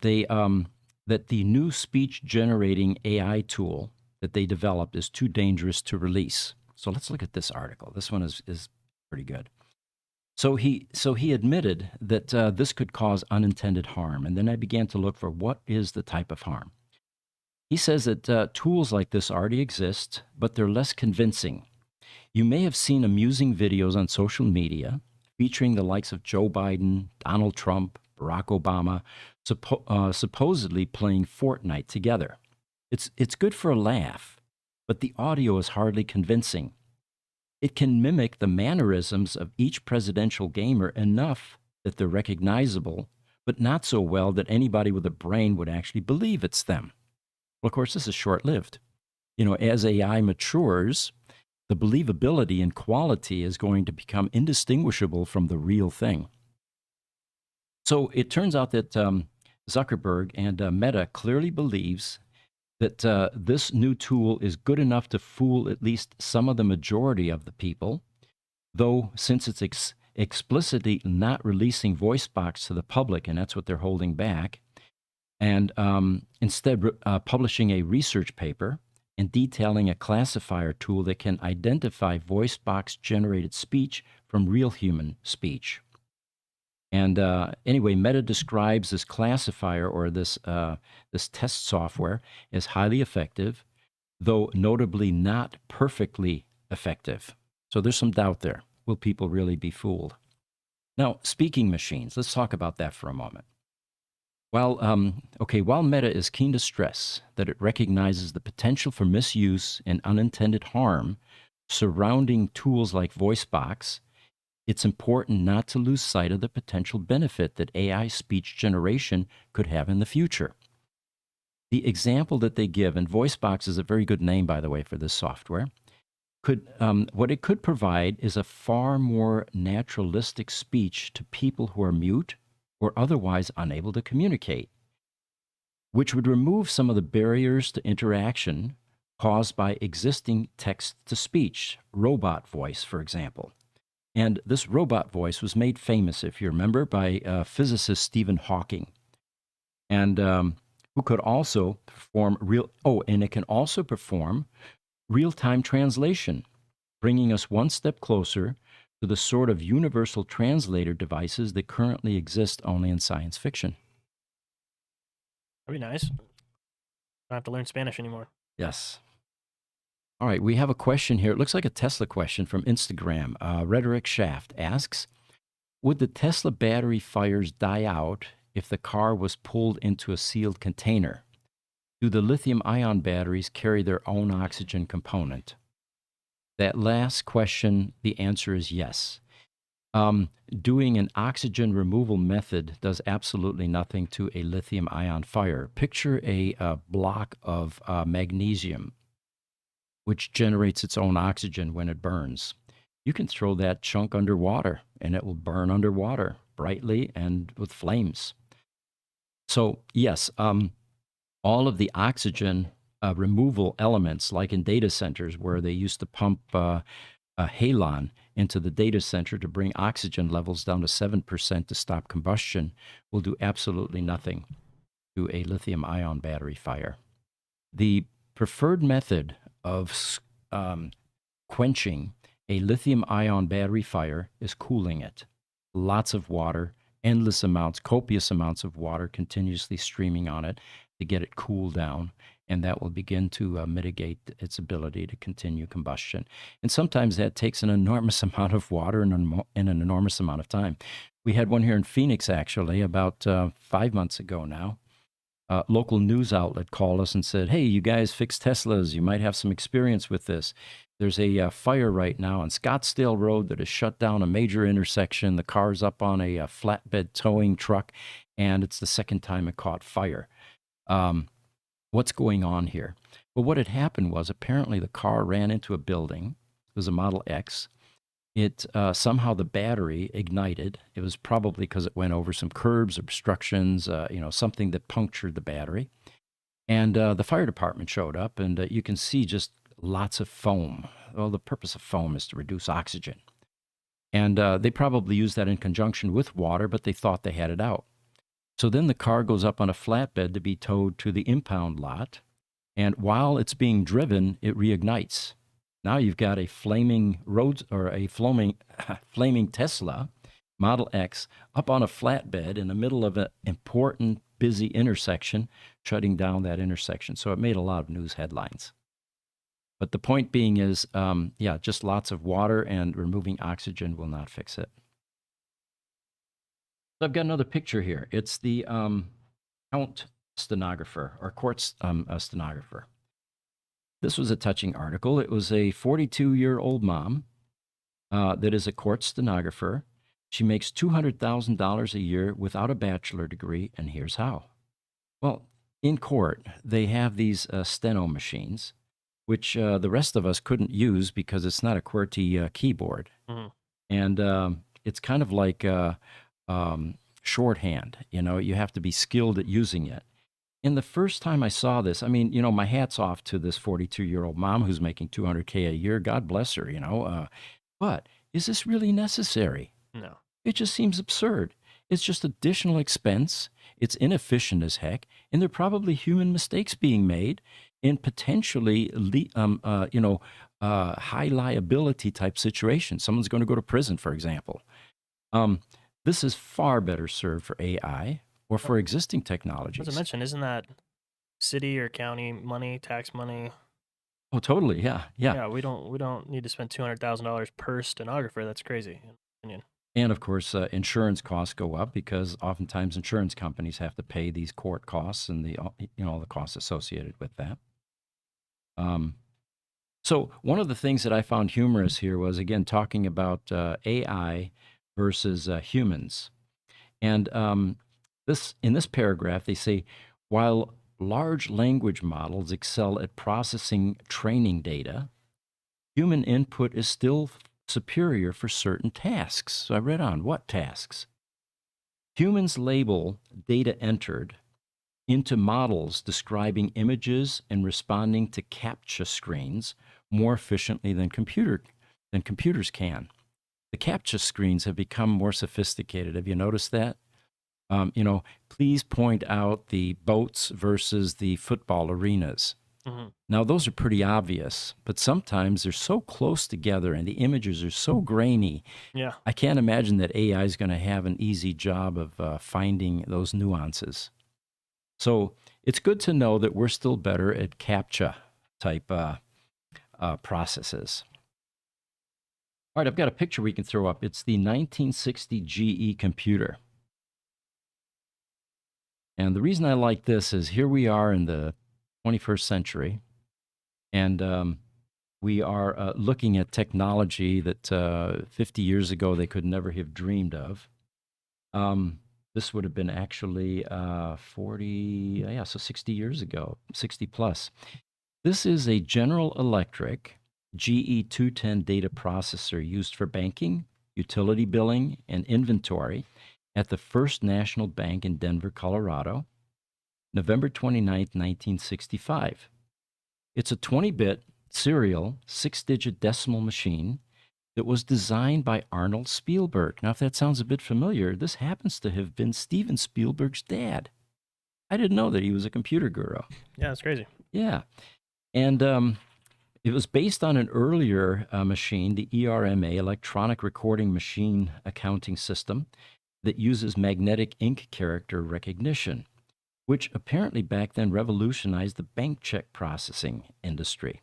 that the new speech-generating AI tool that they developed is too dangerous to release. So let's look at this article. This one is pretty good. So he admitted that this could cause unintended harm, and then I began to look for what is the type of harm. He says that tools like this already exist, but they're less convincing. You may have seen amusing videos on social media featuring the likes of Joe Biden, Donald Trump, Barack Obama, supposedly playing Fortnite together. It's good for a laugh, but the audio is hardly convincing. It can mimic the mannerisms of each presidential gamer enough that they're recognizable, but not so well that anybody with a brain would actually believe it's them. Well, of course, this is short lived. As AI matures, the believability and quality is going to become indistinguishable from the real thing. So it turns out that Zuckerberg and Meta clearly believes that this new tool is good enough to fool at least some of the majority of the people, though since it's explicitly not releasing VoiceBox to the public, and that's what they're holding back, and instead publishing a research paper and detailing a classifier tool that can identify VoiceBox generated speech from real human speech. And anyway, Meta describes this classifier or this test software as highly effective, though notably not perfectly effective. So there's some doubt there. Will people really be fooled? Now, speaking machines, let's talk about that for a moment. While Meta is keen to stress that it recognizes the potential for misuse and unintended harm surrounding tools like VoiceBox, it's important not to lose sight of the potential benefit that AI speech generation could have in the future. The example that they give, and VoiceBox is a very good name, by the way, for this software, what it could provide is a far more naturalistic speech to people who are mute or otherwise unable to communicate, which would remove some of the barriers to interaction caused by existing text to speech, robot voice, for example. And this robot voice was made famous, if you remember, by physicist Stephen Hawking, and who could also perform and it can also perform real-time translation, bringing us one step closer to the sort of universal translator devices that currently exist only in science fiction. That'd be nice. Don't have to learn Spanish anymore. Yes. All right, we have a question here. It looks like a Tesla question from Instagram. Rhetoric Shaft asks, would the Tesla battery fires die out if the car was pulled into a sealed container? Do the lithium-ion batteries carry their own oxygen component? That last question, the answer is yes. Doing an oxygen removal method does absolutely nothing to a lithium-ion fire. Picture a block of magnesium, which generates its own oxygen when it burns. You can throw that chunk underwater, and it will burn underwater brightly and with flames. So, yes, all of the oxygen removal elements, like in data centers where they used to pump halon into the data center to bring oxygen levels down to 7% to stop combustion, will do absolutely nothing to a lithium-ion battery fire. The preferred method of quenching a lithium-ion battery fire is cooling it. Lots of water, endless amounts, copious amounts of water continuously streaming on it to get it cooled down, and that will begin to mitigate its ability to continue combustion. And sometimes that takes an enormous amount of water and an enormous amount of time. We had one here in Phoenix, actually, about 5 months ago now. Local news outlet called us and said, hey, you guys fix Teslas. You might have some experience with this. There's a fire right now on Scottsdale Road that has shut down a major intersection. The car's up on a flatbed towing truck, and it's the second time it caught fire. What's going on here? Well, what had happened was apparently the car ran into a building. It was a Model X. It somehow the battery ignited. It was probably because it went over some curbs, obstructions, something that punctured the battery. And the fire department showed up, and you can see just lots of foam. Well, the purpose of foam is to reduce oxygen. And they probably used that in conjunction with water, but they thought they had it out. So then the car goes up on a flatbed to be towed to the impound lot. And while it's being driven, it reignites. Now you've got a flaming flaming Tesla Model X up on a flatbed in the middle of an important, busy intersection, shutting down that intersection. So it made a lot of news headlines. But the point being is, just lots of water and removing oxygen will not fix it. So I've got another picture here. It's the Count stenographer or court stenographer. This was a touching article. It was a 42-year-old mom that is a court stenographer. She makes $200,000 a year without a bachelor degree, and here's how. Well, in court, they have these steno machines, which the rest of us couldn't use because it's not a QWERTY keyboard. Mhm. And it's kind of like shorthand. You know, you have to be skilled at using it. And the first time I saw this, I mean, you know, my hat's off to this 42-year-old mom who's making 200K a year. God bless her, you know. But is this really necessary? No. It just seems absurd. It's just additional expense. It's inefficient as heck, and there are probably human mistakes being made in potentially, high liability type situations. Someone's going to go to prison, for example. Um, this is far better served for AI or Well, for existing as I technologies. mentioned, isn't that city or county money, tax money? Oh, totally. Yeah, yeah. Yeah, we don't need to spend $200,000 per stenographer. That's crazy, in my opinion. And of course, insurance costs go up because oftentimes insurance companies have to pay these court costs and all the costs associated with that. Um, So one of the things that I found humorous here was again talking about AI versus humans, and this in this paragraph they say while large language models excel at processing training data, human input is still superior for certain tasks. So I read on what tasks humans label data entered into models describing images and responding to CAPTCHA screens more efficiently than computers can. The CAPTCHA screens have become more sophisticated. Have you noticed that? Please point out the boats versus the football arenas. Hmm. Now, those are pretty obvious, but sometimes they're so close together and the images are so grainy. Yeah. I can't imagine that AI is going to have an easy job of finding those nuances. So it's good to know that we're still better at CAPTCHA type processes. All right, I've got a picture we can throw up. It's the 1960 GE computer. And the reason I like this is here we are in the 21st century, and we are looking at technology that 50 years ago they could never have dreamed of. This would have been actually 40, yeah, so 60 years ago, 60 plus. This is a General Electric GE 210 data processor used for banking, utility billing, and inventory at the First National Bank in Denver, Colorado, November 29th, 1965. It's a 20-bit serial 6-digit decimal machine that was designed by Arnold Spielberg. Now, if that sounds a bit familiar, this happens to have been Steven Spielberg's dad. I didn't know that he was a computer guru. Yeah, that's crazy. Yeah. And it was based on an earlier machine, the ERMA, Electronic Recording Machine Accounting System, that uses magnetic ink character recognition, which apparently back then revolutionized the bank check processing industry.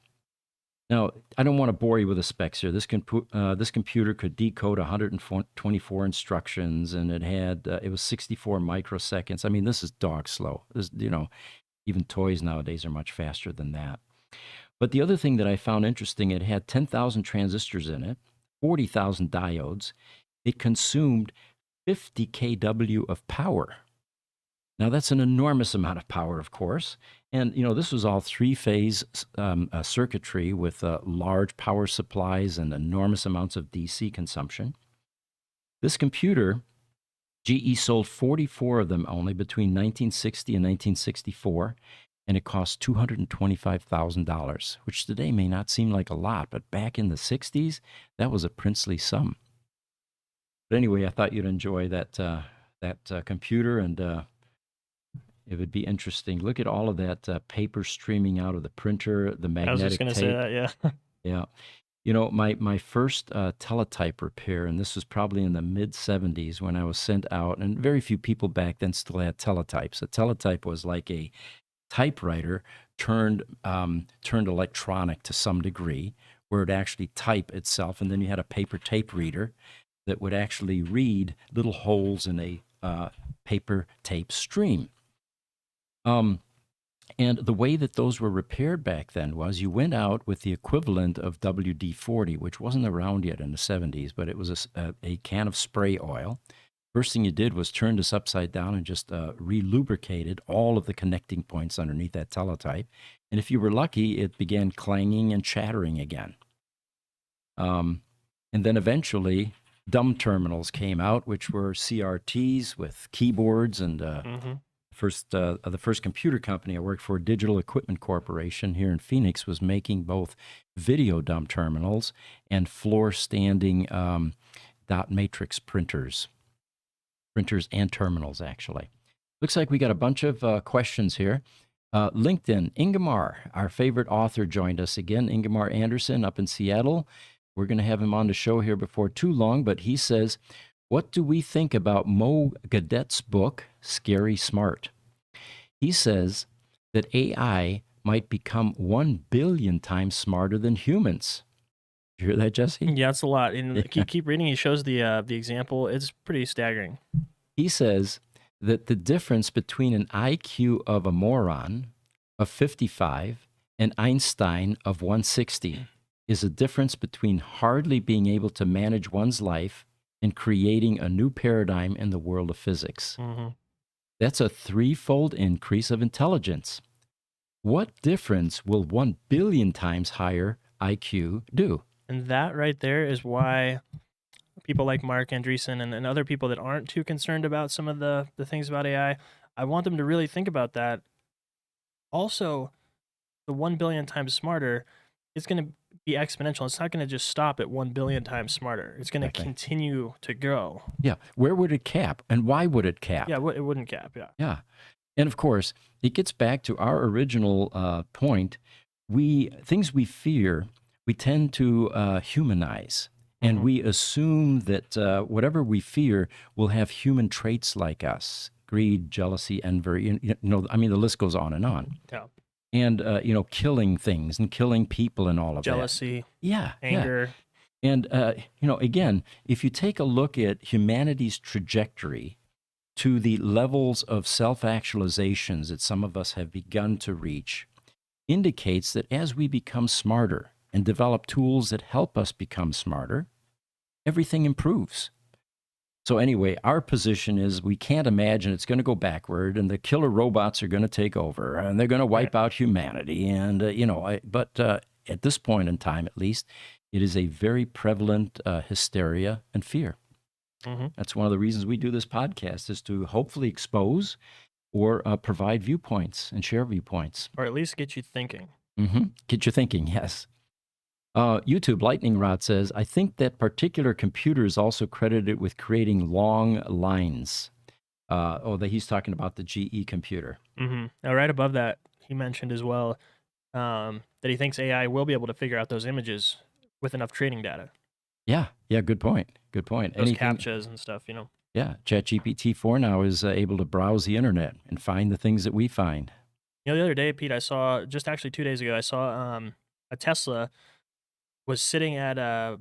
Now, I don't want to bore you with the specs here. This computer could decode 124 instructions, and it was 64 microseconds. I mean, this is dog slow. Even toys nowadays are much faster than that. But the other thing that I found interesting, it had 10,000 transistors in it, 40,000 diodes. It consumed 50 kW of power. Now, that's an enormous amount of power, of course. And, this was all three-phase circuitry with large power supplies and enormous amounts of DC consumption. This computer, GE sold 44 of them only between 1960 and 1964, and it cost $225,000, which today may not seem like a lot, but back in the 60s, that was a princely sum. But anyway, I thought you'd enjoy that computer, and it would be interesting. Look at all of that paper streaming out of the printer, the I was just magnetic gonna say tape. that. Yeah. Yeah. My first teletype repair, and this was probably in the mid 70s when I was sent out, and very few people back then still had teletypes. A teletype was like a typewriter turned electronic to some degree, where it actually type itself, and then you had a paper tape reader that would actually read little holes in a paper tape stream. Um, And the way that those were repaired back then was you went out with the equivalent of WD-40, which wasn't around yet in the 70s, but it was a can of spray oil. First thing you did was turn this upside down and just re-lubricated all of the connecting points underneath that teletype. And if you were lucky, it began clanging and chattering again. And then eventually, dumb terminals came out, which were CRTs with keyboards. And the first computer company I worked for, Digital Equipment Corporation here in Phoenix, was making both video dumb terminals and floor-standing dot matrix printers and terminals, actually. Looks like we got a bunch of questions here. LinkedIn, Ingemar, our favorite author, joined us again. Ingemar Anderson up in Seattle. We're going to have him on the show here before too long, but he says, what do we think about Mo Gaudet's book, Scary Smart? He says that AI might become 1 billion times smarter than humans. Did you hear that, Jesse? Yeah, it's a lot. And keep reading. He shows the example. It's pretty staggering. He says that the difference between an IQ of a moron of 55 and Einstein of 160 is a difference between hardly being able to manage one's life and creating a new paradigm in the world of physics. That's a 3-fold increase of intelligence. What difference will 1 billion times higher IQ do? And that right there is why people like Mark Andreessen and other people that aren't too concerned about some of the things about AI, I want them to really think about that. Also, the 1 billion times smarter is going to be exponential. It's not going to just stop at 1 billion times smarter. It's going to continue to grow. Yeah. Where would it cap? And why would it cap? Yeah, it wouldn't cap. Yeah. Yeah. And of course, it gets back to our original point. Things we fear, we tend to humanize. And we assume that whatever we fear will have human traits like us: greed, jealousy, envy. I mean, the list goes on and on. Yeah. And, killing things and killing people and all of Jealousy, that. Yeah. anger. Yeah. And, again, if you take a look at humanity's trajectory to the levels of self-actualizations that some of us have begun to reach, indicates that as we become smarter and develop tools that help us become smarter, everything improves. So anyway, our position is we can't imagine it's going to go backward and the killer robots are going to take over and they're going to wipe out humanity. And, but at this point in time, at least, it is a very prevalent hysteria and fear. That's one of the reasons we do this podcast, is to hopefully expose or provide viewpoints and share viewpoints. Or at least get you thinking. Get you thinking, yes. YouTube Lightning Rod says, I think that particular computer is also credited with creating long lines. He's talking about the GE computer. Now, right above that, he mentioned as well that he thinks AI will be able to figure out those images with enough training data. Yeah, good point. Those CAPTCHAs and stuff, Yeah, ChatGPT-4 now is able to browse the internet and find the things that we find. The other day, Pete, I saw, just actually 2 days ago, I saw a Tesla was sitting at a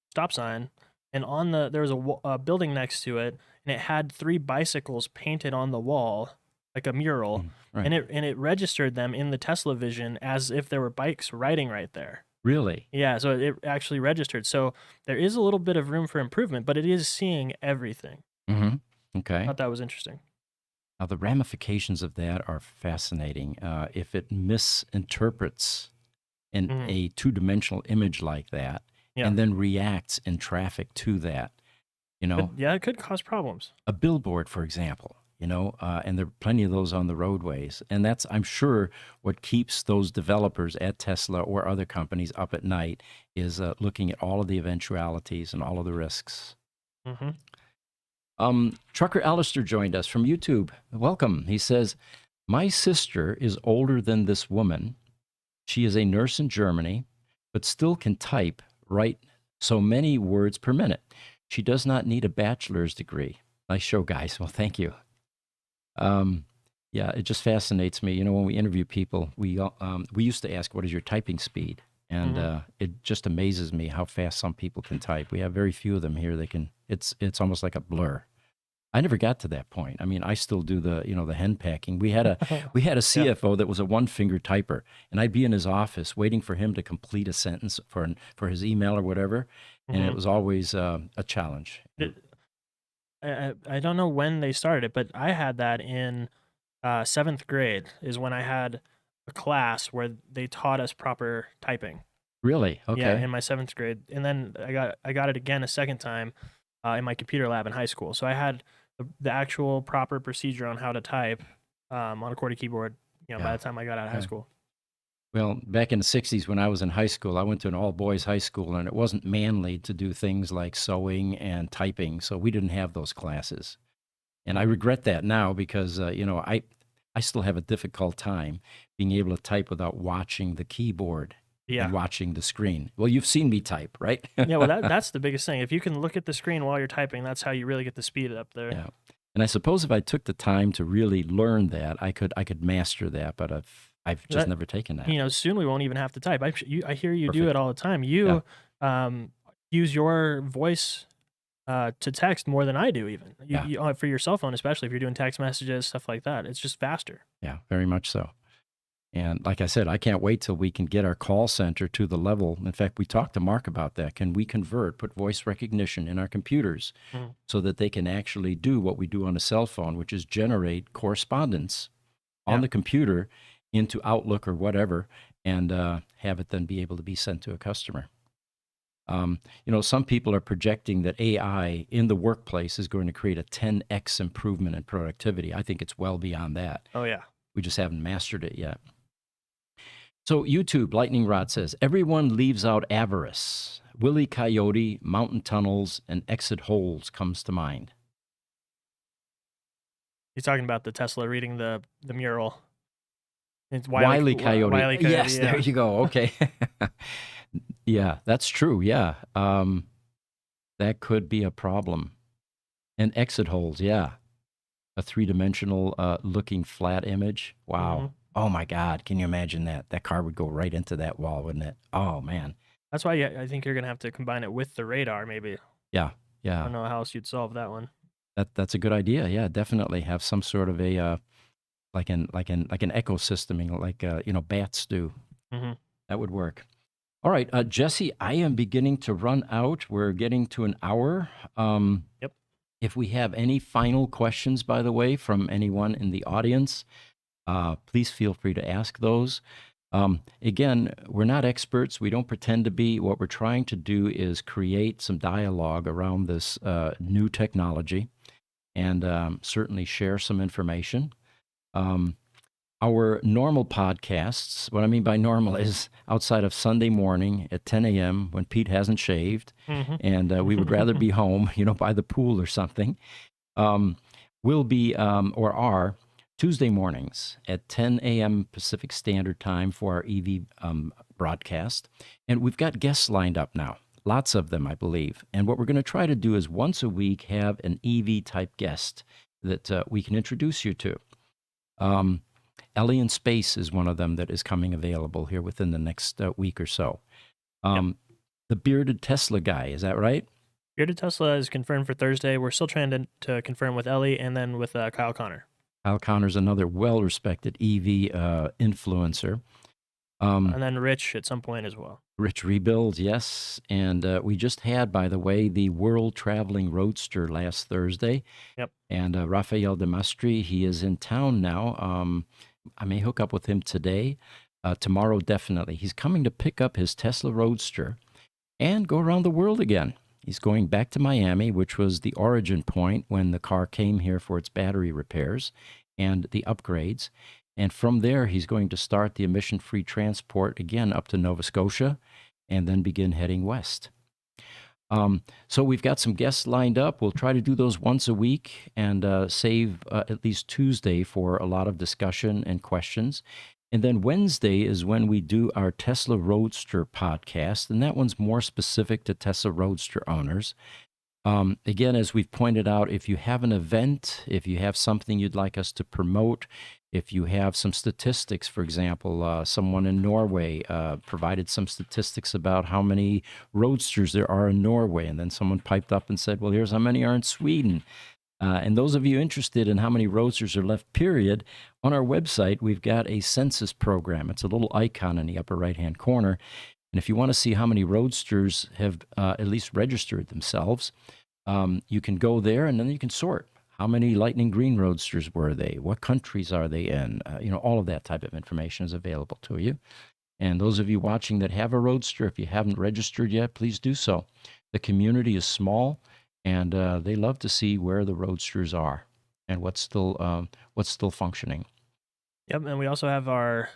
stop sign, and there was a building next to it, and it had 3 bicycles painted on the wall, like a mural, right. and it registered them in the Tesla Vision as if there were bikes riding right there. Really? Yeah, so it actually registered. So there is a little bit of room for improvement, but it is seeing everything. Okay. I thought that was interesting. Now, the ramifications of that are fascinating. If it misinterprets a 2-dimensional image like that, and then reacts in traffic to that, it could cause problems. A billboard, for example, and there are plenty of those on the roadways. And that's, I'm sure, what keeps those developers at Tesla or other companies up at night, is looking at all of the eventualities and all of the risks. Trucker Alistair joined us from YouTube. Welcome. He says, my sister is older than this woman. She is a nurse in Germany, but still can write so many words per minute. She does not need a bachelor's degree. Nice show, guys. Well, thank you. It just fascinates me. When we interview people, we used to ask, what is your typing speed? And it just amazes me how fast some people can type. We have very few of them here that can, it's almost like a blur. I never got to that point. I mean, I still do the hen packing. We had a Yeah. CFO that was a one-finger typer, and I'd be in his office waiting for him to complete a sentence for his email or whatever, and it hmm was always a challenge. I don't know when they started it, but I had that in seventh grade is when I had a class where they taught us proper typing. Really? Yeah, Okay. in my seventh grade, and then I got it again a second time in my computer lab in high school. So I had the actual proper procedure on how to type on a QWERTY keyboard. By Yeah. the time I got out of high Okay. school. Well, back in the 60s when I was in high school, I went to an all-boys high school, and it wasn't manly to do things like sewing and typing, so we didn't have those classes. And I regret that now because I still have a difficult time being able to type without watching the keyboard Yeah, and watching the screen. Well, you've seen me type, right? yeah. Well, that's the biggest thing. If you can look at the screen while you're typing, that's how you really get the speed up there. Yeah. And I suppose if I took the time to really learn that, I could master that, but I've just That never taken that. soon we won't even have to type. I hear you do it Perfect. all the time. Yeah. You um, use your voice to text more than I do even. Yeah. For your cell phone, especially if you're doing text messages, stuff like that. It's just faster. Yeah, very much so. And like I said, I can't wait till we can get our call center to the level. In fact, we talked to Mark about that. Can we put voice recognition in our computers Mhm. so that they can actually do what we do on a cell phone, which is generate correspondence on Yeah. the computer into Outlook or whatever, and have it then be able to be sent to a customer. Some people are projecting that AI in the workplace is going to create a 10x improvement in productivity. I think it's well beyond that. Oh yeah. We just haven't mastered it yet. So YouTube, Lightning Rod says, everyone leaves out avarice. Willie Coyote, mountain tunnels, and exit holes comes to mind. He's talking about the Tesla reading the mural. It's Wiley Coyote. Wile E. Coyote. Yes, there Yeah. you go. Okay. Yeah, that's true. Yeah. That could be a problem. And exit holes, yeah. A three-dimensional looking flat image. Wow. Mhm. Oh my God. Can you imagine that? That car would go right into that wall, wouldn't it? Oh man. That's why I think you're gonna have to combine it with the radar. Maybe. Yeah. I Yeah. don't know how else you'd solve that one. That's a good idea. Yeah, definitely have some sort of a like an ecosystem, like bats do. hmm That would work. All right, Jesse, I am beginning to run out. We're getting to an hour. Yep. If we have any final questions, by the way, from anyone in the audience, please feel free to ask those. Again, we're not experts. We don't pretend to be. What we're trying to do is create some dialogue around this new technology and certainly share some information. Um, our normal podcasts, what I mean by normal is outside of Sunday morning at 10 a.m. when Pete hasn't shaved hmm and we would rather be home, by the pool or something, um, will be or are Tuesday mornings at 10 a.m. Pacific Standard Time for our EV broadcast. And we've got guests lined up now, lots of them, I believe. And what we're going to try to do is once a week have an EV type guest that we can introduce you to. Ellie in Space is one of them that is coming available here within the next week or so. Yep. The bearded Tesla guy, is that right? Bearded Tesla is confirmed for Thursday. We're still trying to confirm with Ellie and then with Kyle Connor. Kyle Connor's another well-respected EV influencer. And then Rich at some point as well. Rich Rebuilds, yes. And we just had, by the way, the World Traveling Roadster last Thursday. Yep. And Rafael de Mastri, he is in town now. I may hook up with him today. Tomorrow, definitely. He's coming to pick up his Tesla Roadster and go around the world again. He's going back to Miami, which was the origin point when the car came here for its battery repairs and the upgrades. And from there, he's going to start the emission-free transport again up to Nova Scotia and then begin heading west. So we've got some guests lined up. We'll try to do those once a week and save at least Tuesday for a lot of discussion and questions. And then Wednesday is when we do our Tesla Roadster podcast, and that one's more specific to Tesla Roadster owners. Again, as we've pointed out, if you have an event, if you have something you'd like us to promote, if you have some statistics, for example, someone in Norway provided some statistics about how many roadsters there are in Norway, and then someone piped up and said, well, here's how many are in Sweden. And those of you interested in how many roadsters are left, period, on our website, we've got a census program. It's a little icon in the upper right-hand corner. And if you want to see how many roadsters have at least registered themselves, you can go there and then you can sort. How many lightning green roadsters were they? What countries are they in? All of that type of information is available to you. And those of you watching that have a roadster, if you haven't registered yet, please do so. The community is small, and they love to see where the roadsters are and what's still functioning. Yep, and we also have our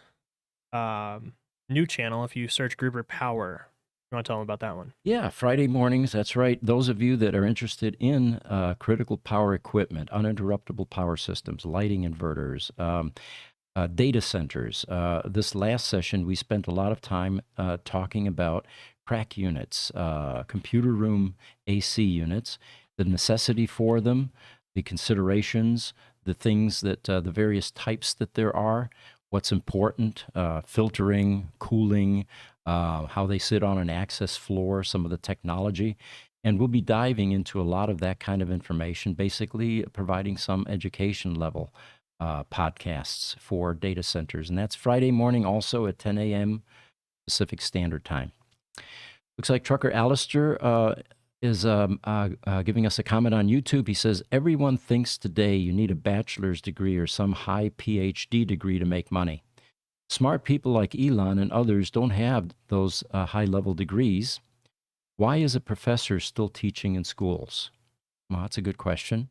new channel. If you search Gruber Power, you want to tell them about that one? Yeah, Friday mornings, that's right. Those of you that are interested in critical power equipment, uninterruptible power systems, lighting inverters, data centers. This last session, we spent a lot of time talking about crack units, computer room AC units, the necessity for them, the considerations, the things that the various types that there are, what's important, filtering, cooling, how they sit on an access floor, some of the technology. And we'll be diving into a lot of that kind of information, basically providing some education level podcasts for data centers. And that's Friday morning also at 10 a.m. Pacific Standard Time. Looks like Trucker Alistair is giving us a comment on YouTube. He says, everyone thinks today you need a bachelor's degree or some high PhD degree to make money. Smart people like Elon and others don't have those high-level degrees. Why is a professor still teaching in schools? Well, that's a good question.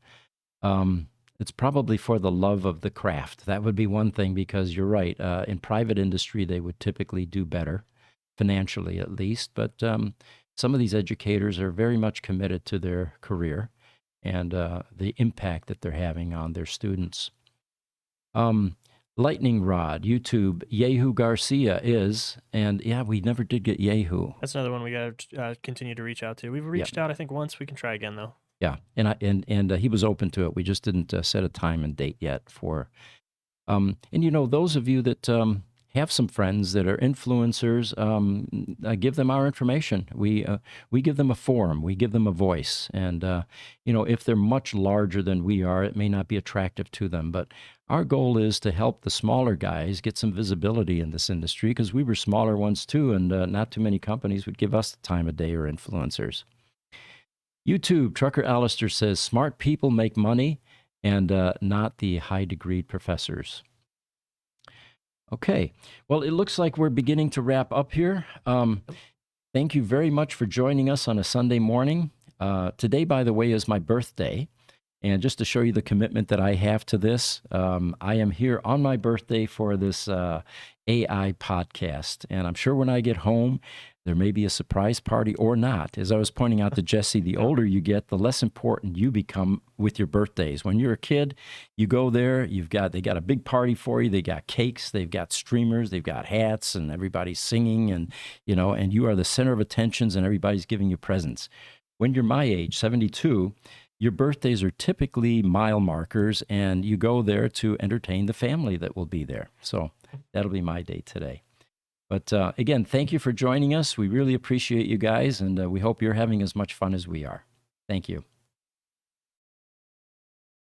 It's probably for the love of the craft. That would be one thing, because you're right. In private industry, they would typically do better, financially at least. But some of these educators are very much committed to their career and the impact that they're having on their students. Lightning Rod, YouTube, Yehu Garcia is, and yeah, we never did get Yehu. That's another one we got to continue to reach out to. We've reached out, I think, once. We can try again, though. Yeah, and he was open to it. We just didn't set a time and date yet for. And those of you that have some friends that are influencers, give them our information. We give them a forum. We give them a voice. And if they're much larger than we are, it may not be attractive to them. But our goal is to help the smaller guys get some visibility in this industry, because we were smaller ones too, and not too many companies would give us the time of day or influencers. YouTube, Trucker Alistair says, smart people make money and not the high-degreed professors. Okay, well, it looks like we're beginning to wrap up here. Thank you very much for joining us on a Sunday morning. Today, by the way, is my birthday. And just to show you the commitment that I have to this, I am here on my birthday for this AI podcast. And I'm sure when I get home, there may be a surprise party or not. As I was pointing out to Jesse, the older you get, the less important you become with your birthdays. When you're a kid, you go there, they got a big party for you. They got cakes, they've got streamers, they've got hats, and everybody's singing, and you are the center of attentions, and everybody's giving you presents. When you're my age, 72, your birthdays are typically mile markers, and you go there to entertain the family that will be there. So that'll be my day today. But again, thank you for joining us. We really appreciate you guys, and we hope you're having as much fun as we are. Thank you.